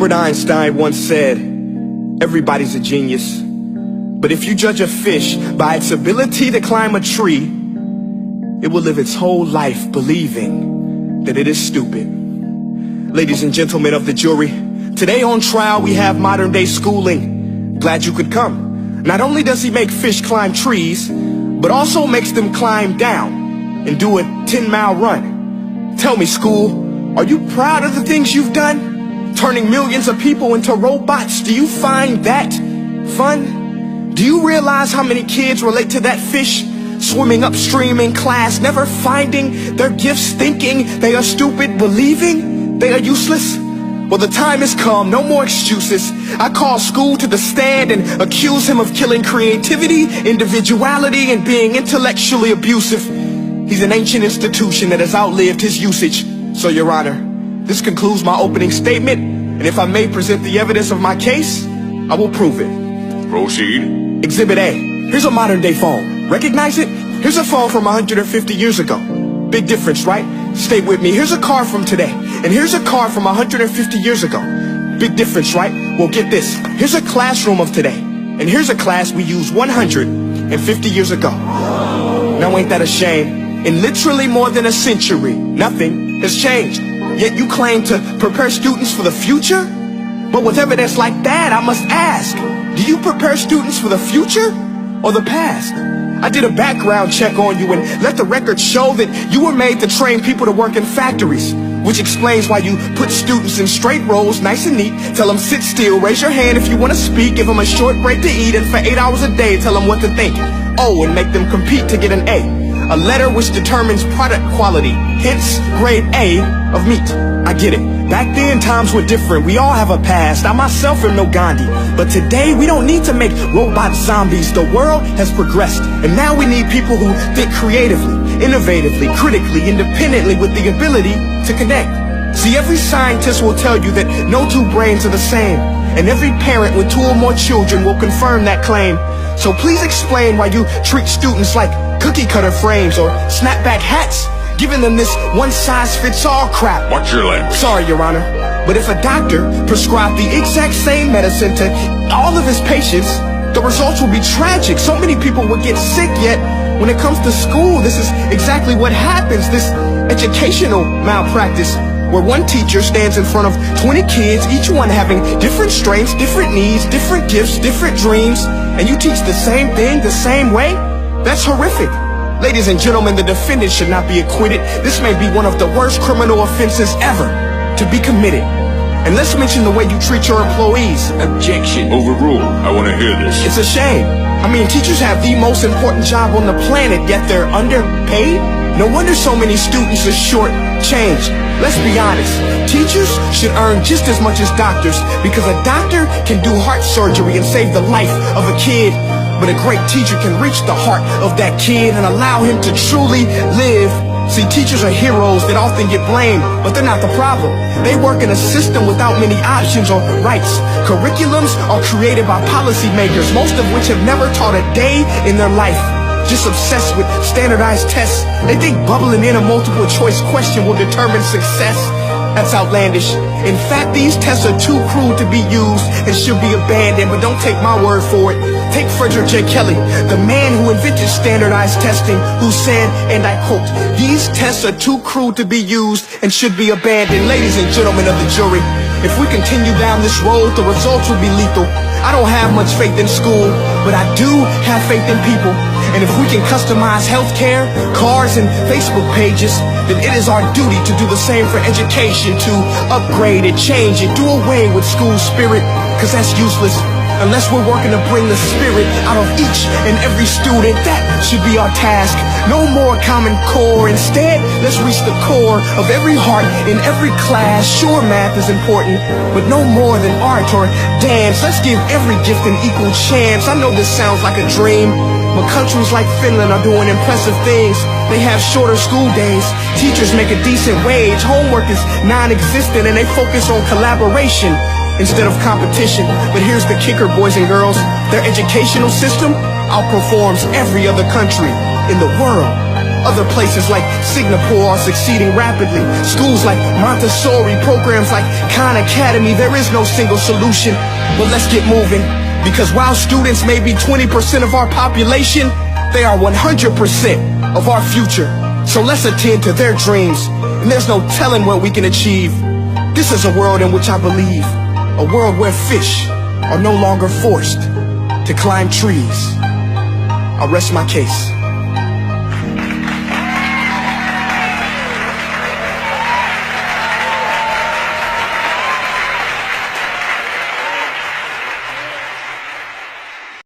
Albert Einstein once said, everybody's a genius, but if you judge a fish by its ability to climb a tree, it will live its whole life believing that it is stupid. Ladies and gentlemen of the jury, today on trial we have modern day schooling. Glad you could come. Not only does he make fish climb trees, but also makes them climb down and do a 10-mile run. Tell me, school, are you proud of the things you've done? Turning millions of people into robots, do you find that fun? Do you realize how many kids relate to that fish? Swimming upstream in class, never finding their gifts, thinking they are stupid, believing they are useless? Well, the time has come, no more excuses. I call school to the stand and accuse him of killing creativity, individuality, and being intellectually abusive. He's an ancient institution that has outlived his usage. So, Your Honor, this concludes my opening statement, and if I may present the evidence of my case, I will prove it. Proceed. Exhibit A. Here's a modern day phone. Recognize it? Here's a phone from 150 years ago. Big difference, right? Stay with me. Here's a car from today, and here's a car from 150 years ago. Big difference, right? Well, get this. Here's a classroom of today, and here's a class we used 150 years ago. Now ain't that a shame? In literally more than a century, nothing has changed. Yet you claim to prepare students for the future? But with evidence like that, I must ask, do you prepare students for the future or the past? I did a background check on you and let the record show that you were made to train people to work in factories, which explains why you put students in straight rows, nice and neat, tell them sit still, raise your hand if you want to speak, give them a short break to eat, and for 8 hours a day tell them what to think. Oh, and make them compete to get an A letter which determines product quality, hence grade A of meat. I get it. Back then, times were different. We all have a past. I myself am no Gandhi. But today, we don't need to make robot zombies. The world has progressed. And now we need people who think creatively, innovatively, critically, independently, with the ability to connect. See, every scientist will tell you that no two brains are the same. And every parent with 2 or more children will confirm that claim. So please explain why you treat students like cookie cutter frames or snapback hats, giving them this one-size-fits-all crap. Watch your language. Sorry, Your Honor, but if a doctor prescribed the exact same medicine to all of his patients, the results would be tragic. So many people would get sick, yet when it comes to school, this is exactly what happens, this educational malpractice, where one teacher stands in front of 20 kids, each one having different strengths, different needs, different gifts, different dreams, and you teach the same thing the same way? That's horrific. Ladies and gentlemen, the defendant should not be acquitted. This may be one of the worst criminal offenses ever to be committed. And let's mention the way you treat your employees. Objection. Overruled. I want to hear this. It's a shame. I mean, teachers have the most important job on the planet, yet they're underpaid? No wonder so many students are short-changed. Let's be honest. Teachers should earn just as much as doctors, because a doctor can do heart surgery and save the life of a kid. But a great teacher can reach the heart of that kid and allow him to truly live. See, teachers are heroes that often get blamed, but they're not the problem. They work in a system without many options or rights. Curriculums are created by policymakers, most of which have never taught a day in their life. Just obsessed with standardized tests. They think bubbling in a multiple choice question will determine success. That's outlandish. In fact, these tests are too crude to be used and should be abandoned, but don't take my word for it. Take Frederick J. Kelly, the man who invented standardized testing, who said, and I quote, "These tests are too crude to be used and should be abandoned." Ladies and gentlemen of the jury, if we continue down this road, the results will be lethal. I don't have much faith in school, but I do have faith in people. And if we can customize healthcare, cars, and Facebook pages, then it is our duty to do the same for education, to upgrade it, change it, do away with school spirit, because that's useless. Unless we're working to bring the spirit out of each and every student, that should be our task. No more Common Core. Instead, let's reach the core of every heart in every class. Sure, math is important, but no more than art or dance. Let's give every gift an equal chance. I know this sounds like a dream, but countries like Finland are doing impressive things. They have shorter school days, teachers make a decent wage, homework is non-existent, and they focus on collaboration instead of competition. But here's the kicker, boys and girls. Their educational system outperforms every other country in the world. Other places like Singapore are succeeding rapidly. Schools like Montessori, programs like Khan Academy, there is no single solution. But let's get moving, because while students may be 20% of our population, they are 100% of our future. So let's attend to their dreams, and there's no telling what we can achieve. This is a world in which I believe, a world where fish are no longer forced to climb trees. I'll rest my case.